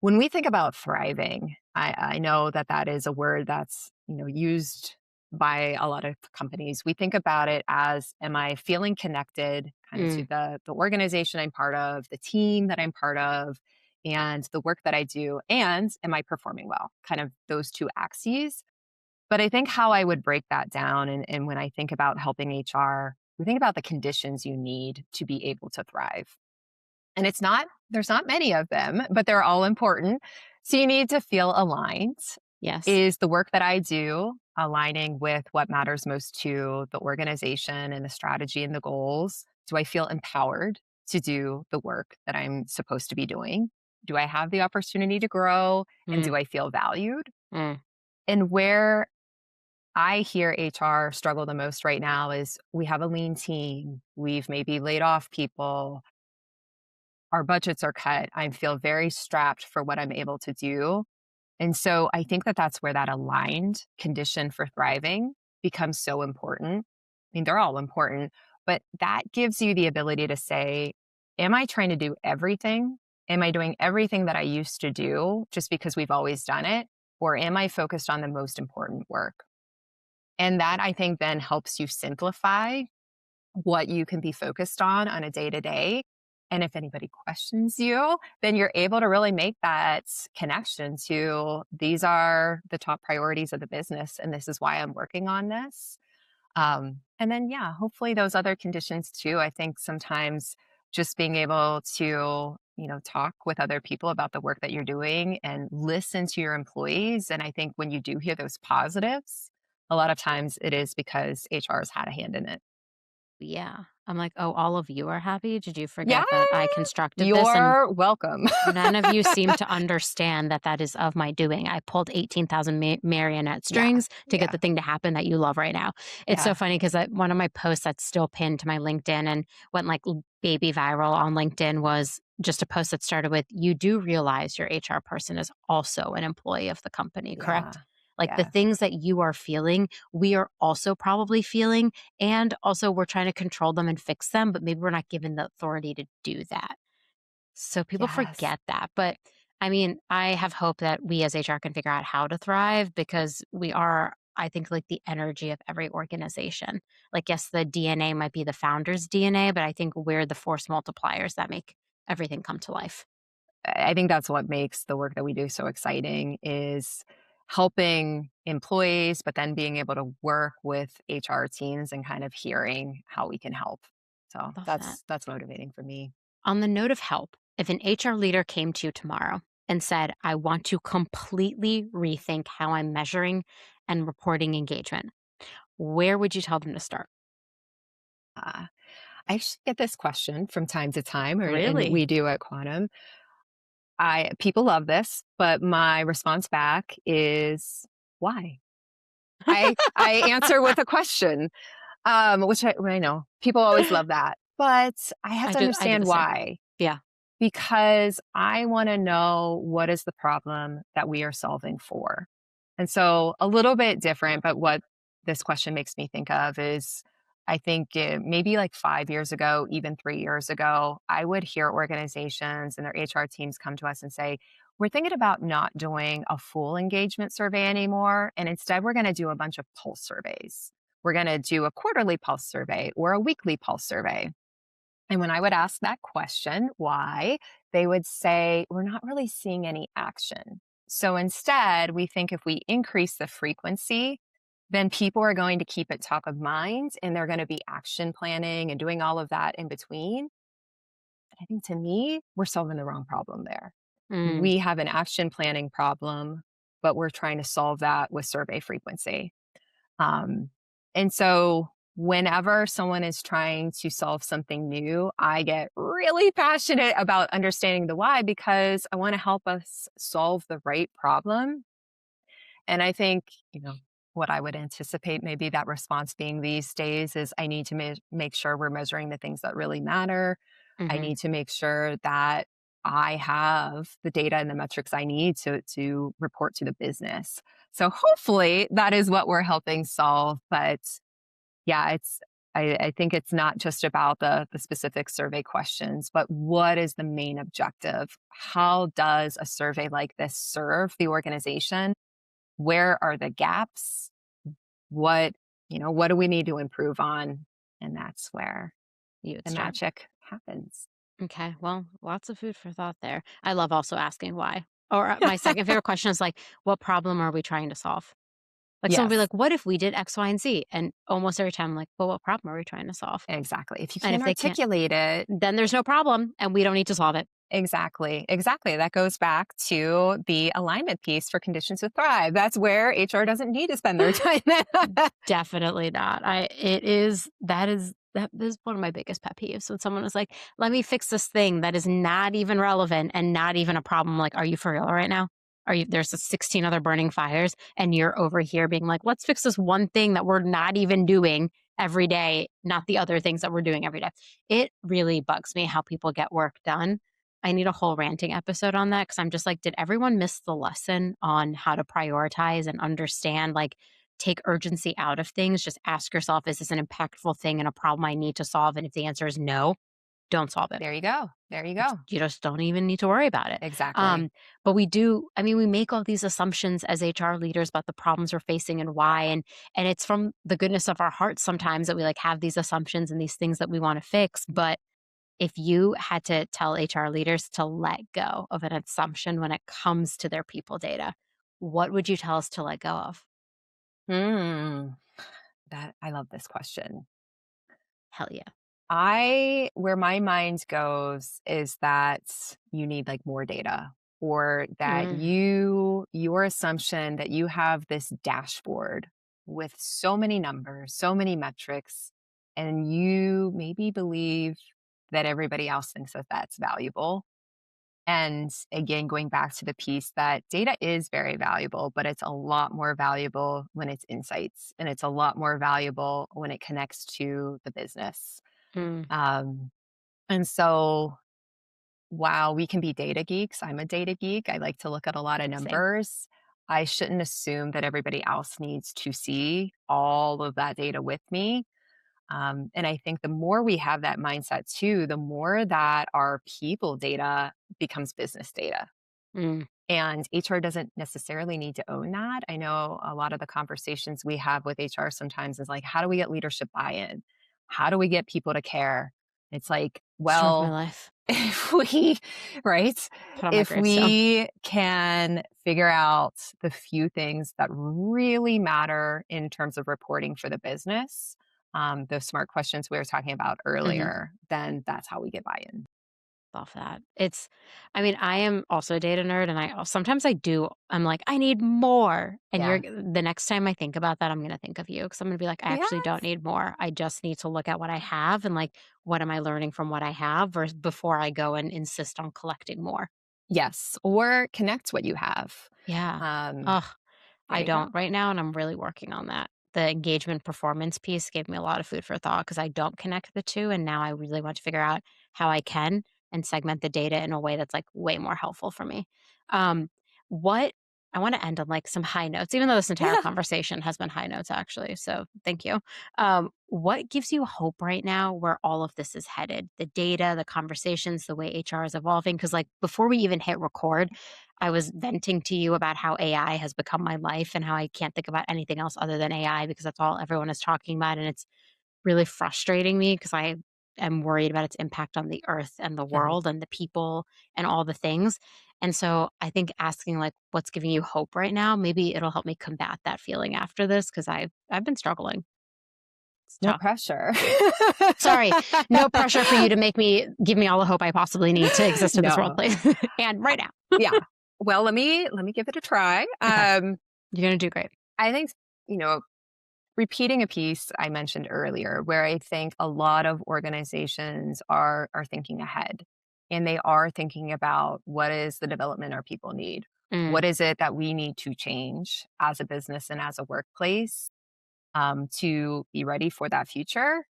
when we think about thriving, I know that that is a word that's used by a lot of companies. We think about it as, am I feeling connected kind of to Mm, the organization I'm part of, the team that I'm part of, and the work that I do, and am I performing well? Kind of those two axes. But I think how I would break that down, and when I think about helping HR, we think about the conditions you need to be able to thrive. And there's not many of them, but they're all important. So you need to feel aligned. Yes. Is the work that I do aligning with what matters most to the organization and the strategy and the goals? Do I feel empowered to do the work that I'm supposed to be doing? Do I have the opportunity to grow? And Mm, do I feel valued? mm, And where I hear HR struggle the most right now is we have a lean team. We've maybe laid off people. Our budgets are cut. I feel very strapped for what I'm able to do. And so I think that that's where that aligned condition for thriving becomes so important. I mean, they're all important, but that gives you the ability to say, am I trying to do everything? Am I doing everything that I used to do just because we've always done it? Or am I focused on the most important work? And that I think then helps you simplify what you can be focused on a day to day. And if anybody questions you, then you're able to really make that connection to these are the top priorities of the business. And this is why I'm working on this. And then, yeah, hopefully those other conditions too. I think sometimes just being able to, talk with other people about the work that you're doing and listen to your employees. And I think when you do hear those positives, a lot of times it is because HR has had a hand in it. yeah. I'm like, oh, all of you are happy? Did you Yeah, forget that I constructed this? And you're welcome. none of you seem to understand that that is of my doing. I pulled 18,000 marionette Yeah, strings to get yeah, the thing to happen that you love right now. It's so yeah, funny because one of my posts that's still pinned to my LinkedIn and went like baby viral on LinkedIn was just a post that started with, you do realize your HR person is also an employee of the company, yeah, correct? Like the yeah. things that you are feeling, we are also probably feeling. And also, we're trying to control them and fix them, but maybe we're not given the authority to do that. So people Yes. forget that. But I mean, I have hope that we as HR can figure out how to thrive because we are, I think, like the energy of every organization. Like, yes, the DNA might be the founder's DNA, but I think we're the force multipliers that make everything come to life. I think that's what makes the work that we do so exciting is helping employees, but then being able to work with HR teams and kind of hearing how we can help. So Love that. that's motivating for me. On the note of help, if an HR leader came to you tomorrow and said, I want to completely rethink how I'm measuring and reporting engagement, where would you tell them to start? Uh, I actually get this question from time to time, and Really? we do at Quantum. I people love this, but my response back is why? I answer with a question, which I know people always love that, but I have to I do understand the same. why. Yeah. Because I want to know what is the problem that we are solving for. And so, a little bit different, but what this question makes me think of is I think maybe like 5 years ago, even 3 years ago, I would hear organizations and their HR teams come to us and say, we're thinking about not doing a full engagement survey anymore. And instead, we're going to do a bunch of pulse surveys. We're going to do a quarterly pulse survey or a weekly pulse survey. And when I would ask that question, why, they would say, we're not really seeing any action. So instead, we think if we increase the frequency, then people are going to keep it top of mind and they're going to be action planning and doing all of that in between. I think to me, we're solving the wrong problem there. Mm, We have an action planning problem, but we're trying to solve that with survey frequency. Um, and so whenever someone is trying to solve something new, I get really passionate about understanding the why because I want to help us solve the right problem. And I think, what I would anticipate maybe that response being these days is I need to make sure we're measuring the things that really matter. I mhm. need to make sure that I have the data and the metrics I need to report to the business. So hopefully that is what we're helping solve. But yeah, I think it's not just about the specific survey questions, but what is the main objective? How does a survey like this serve the organization? Where are the gaps? What, what do we need to improve on? And that's where You would the start. magic happens. Okay. Well, lots of food for thought there. I love also asking why. Or my second favorite question is like, what problem are we trying to solve? Like someone will be Yes, like, what if we did X, Y, and Z? And almost every time I'm like, well, what problem are we trying to solve? exactly. If you And can't if they can't, articulate it, then there's no problem and we don't need to solve it. exactly, exactly. That goes back to the alignment piece for conditions to thrive. That's where HR doesn't need to spend their time. Definitely not. That is one of my biggest pet peeves. When someone is like, let me fix this thing that is not even relevant and not even a problem. Like, are you for real right now? There's 16 other burning fires and you're over here being like, let's fix this one thing that we're not even doing every day, not the other things that we're doing every day. It really bugs me how people get work done. I need a whole ranting episode on that because I'm just like, did everyone miss the lesson on how to prioritize and understand like take urgency out of things? Just ask yourself, is this an impactful thing and a problem I need to solve? And if the answer is no, don't solve it. There you go. There you go. You just don't even need to worry about it. Exactly. But we make all these assumptions as HR leaders about the problems we're facing and why. And it's from the goodness of our hearts sometimes that we like have these assumptions and these things that we want to fix. But if you had to tell HR leaders to let go of an assumption when it comes to their people data, what would you tell us to let go of? Hmm. That I love this question. Hell yeah. Where my mind goes is that you need like more data, or that Mm, your assumption that you have this dashboard with so many numbers, so many metrics, and you maybe believe that everybody else thinks that that's valuable. And again, going back to the piece that data is very valuable, but it's a lot more valuable when it's insights, and it's a lot more valuable when it connects to the business. mm, Um, and so, while we can be data geeks, I'm a data geek. I like to look at a lot of same. numbers. I shouldn't assume that everybody else needs to see all of that data with me. And I think the more we have that mindset too, the more that our people data becomes business data. Mm, And HR doesn't necessarily need to own that. I know a lot of the conversations we have with HR sometimes is like, how do we get leadership buy in? How do we get people to care? It's like, story of my well, life. if we, right? Put on my If gravestone. we can figure out the few things that really matter in terms of reporting for the business, those smart questions we were talking about Mhm. earlier, then that's how we get buy in. Love that. I am also a data nerd and sometimes I'm like, I need more. And Yeah. the next time I think about that, I'm going to think of you because I'm going to be like, I Yeah. actually don't need more. I just need to look at what I have and like, what am I learning from what I have versus before I go and insist on collecting more. Yes. Or connect what you have. Yeah. Um, Ugh. there I you go. don't right now, and I'm really working on that. The engagement performance piece gave me a lot of food for thought because I don't connect the two. And now I really want to figure out how I can and segment the data in a way that's like way more helpful for me. Um, what I want to end on like some high notes, even though this entire Yeah. conversation has been high notes, actually. So thank you. What gives you hope right now where all of this is headed? The data, the conversations, the way HR is evolving? Because, like, before we even hit record, I was venting to you about how AI has become my life and how I can't think about anything else other than AI because that's all everyone is talking about. And it's really frustrating me because I am worried about its impact on the earth and the Right. world and the people and all the things. And so I think asking like what's giving you hope right now, maybe it'll help me combat that feeling after this because I've been struggling. It's No tough. pressure. Sorry, no pressure for you to give me all the hope I possibly need to exist in this world, No. please. And right now. Yeah. Well, let me give it a try. Okay. You're gonna do great. I think, you know, repeating a piece I mentioned earlier, where I think a lot of organizations are thinking ahead, and they are thinking about what is the development our people need. Mm, What is it that we need to change as a business and as a workplace, to be ready for that future?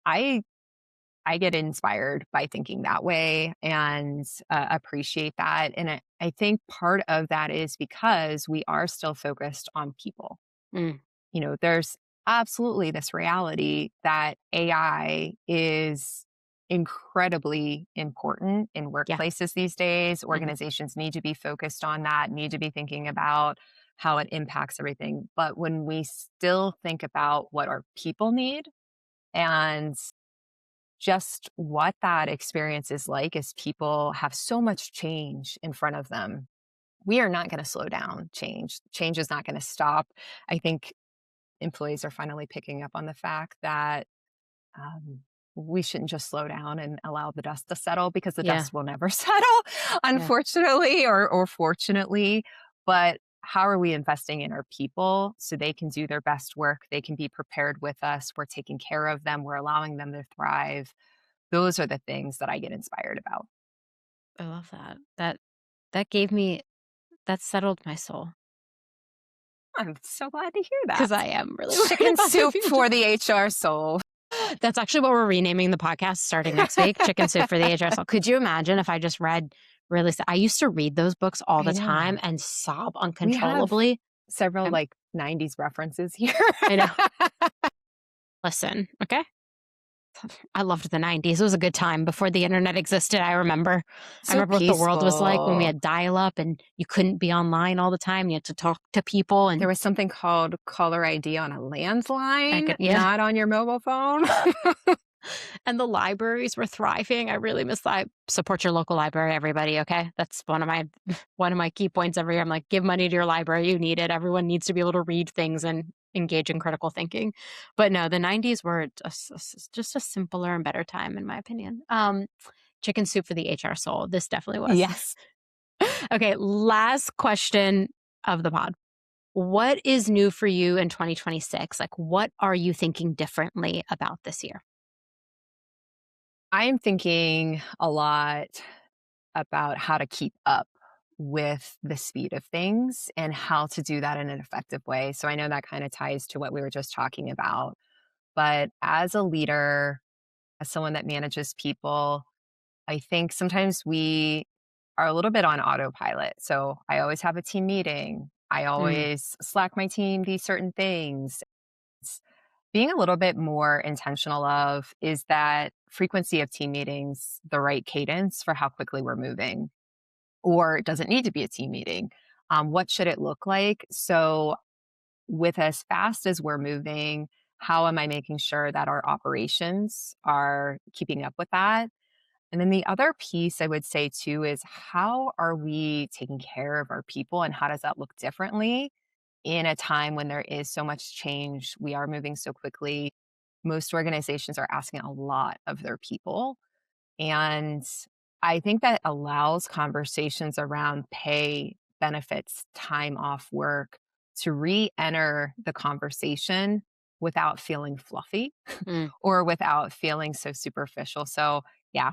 I I get inspired by thinking that way, and appreciate that. And I think part of that is because we are still focused on people. mm, There's absolutely this reality that AI is incredibly important in yeah. workplaces these days. Mhm, Organizations need to be focused on that, need to be thinking about how it impacts everything. But when we still think about what our people need, and just what that experience is like as people have so much change in front of them, we are not going to slow down change. Change is not going to stop. I think employees are finally picking up on the fact that um, we shouldn't just slow down and allow the dust to settle, because the Yeah. dust will never settle, unfortunately or fortunately. But how are we investing in our people so they can do their best work? They can be prepared with us. We're taking care of them. We're allowing them to thrive. Those are the things that I get inspired about. I love that. That gave me that settled my soul I'm so glad to hear that. because I am really worried Chicken about the soup future. for the HR soul. That's actually what we're renaming the podcast starting next week. Chicken soup for the HR soul. Could you imagine if I just read I used to read those books all I the time know. and sob We have uncontrollably. several I'm- 90s references here. I know. Listen, okay? I loved the 90s. It was a good time before the internet existed. I remember what the world was like when we had dial-up and you couldn't be online all the time. You had to talk to people. And There was something called caller ID on a landline, yeah. not on your mobile phone. And the libraries were thriving. I really miss that. Support your local library, everybody. Okay, that's one of my key points every year. I'm like, give money to your library. You need it. Everyone needs to be able to read things and engage in critical thinking. But no, the 90s were just a simpler and better time, in my opinion. Chicken soup for the HR soul. This definitely was. Yes. Okay, last question of the pod. What is new for you in 2026? Like, what are you thinking differently about this year? I am thinking a lot about how to keep up with the speed of things and how to do that in an effective way. So I know that kind of ties to what we were just talking about. But as a leader, as someone that manages people, I think sometimes we are a little bit on autopilot. So I always have a team meeting. I always Slack my team these certain things. Being a little bit more intentional of, is that frequency of team meetings the right cadence for how quickly we're moving? Or does it need to be a team meeting? What should it look like? So with as fast as we're moving, how am I making sure that our operations are keeping up with that? And then the other piece I would say too is, how are we taking care of our people, and how does that look differently in a time when there is so much change? We are moving so quickly. Most organizations are asking a lot of their people. And I think that allows conversations around pay, benefits, time off work to re enter the conversation without feeling fluffy or without feeling so superficial. So, yeah,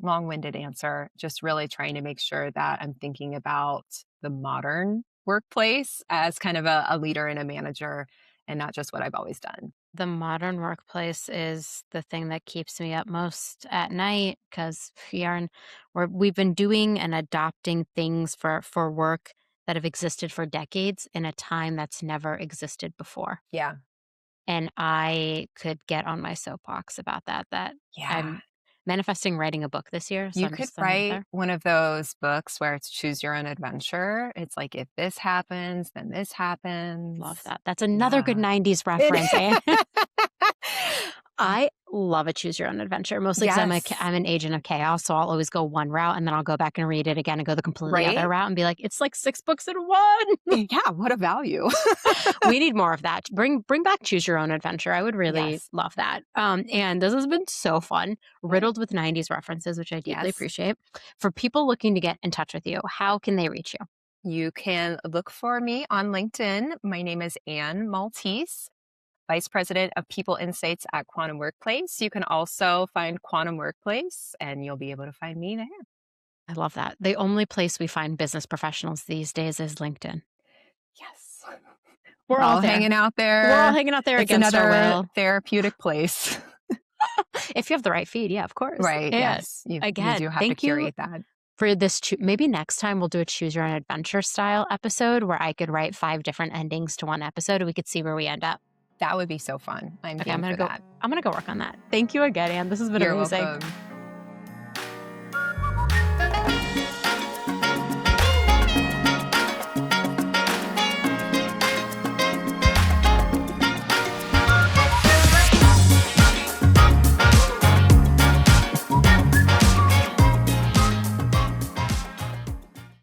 long-winded answer, just really trying to make sure that I'm thinking about the modern workplace as kind of a leader and a manager, and not just what I've always done. The modern workplace is the thing that keeps me up most at night because we've been doing and adopting things for work that have existed for decades in a time that's never existed before. Yeah. And I could get on my soapbox about that. Yeah. I'm manifesting writing a book this year. So You I'm could just throwing it out write there. one of those books where it's choose your own adventure. It's like, if this happens, then this happens. Love that. That's another good Yeah. 90s reference. I love a choose your own adventure, mostly because Yes. I'm an agent of chaos. So I'll always go one route and then I'll go back and read it again and go the completely other Right? route and be like, it's like 6 books in one. Yeah, what a value. We need more of that. Bring back choose your own adventure. I would really Yes. love that. And this has been so fun, riddled with 90s references, which I deeply Yes. appreciate. For people looking to get in touch with you, how can they reach you? You can look for me on LinkedIn. My name is Anne Maltese, Vice President of People Insights at Quantum Workplace. You can also find Quantum Workplace, and you'll be able to find me there. I love that. The only place we find business professionals these days is LinkedIn. Yes. We're all there. hanging out there. We're all hanging out there It's against our another will. therapeutic place. If you have the right feed, yeah, of course. Right. Yeah. Yes. You Again, do have to thank you curate that. for this. Maybe next time we'll do a choose your own adventure style episode where I could write 5 different endings to one episode and we could see where we end up. That would be so fun. I'm Okay, game for that. I'm gonna go work on that. Thank you again, Anne. This has been You're amazing. welcome.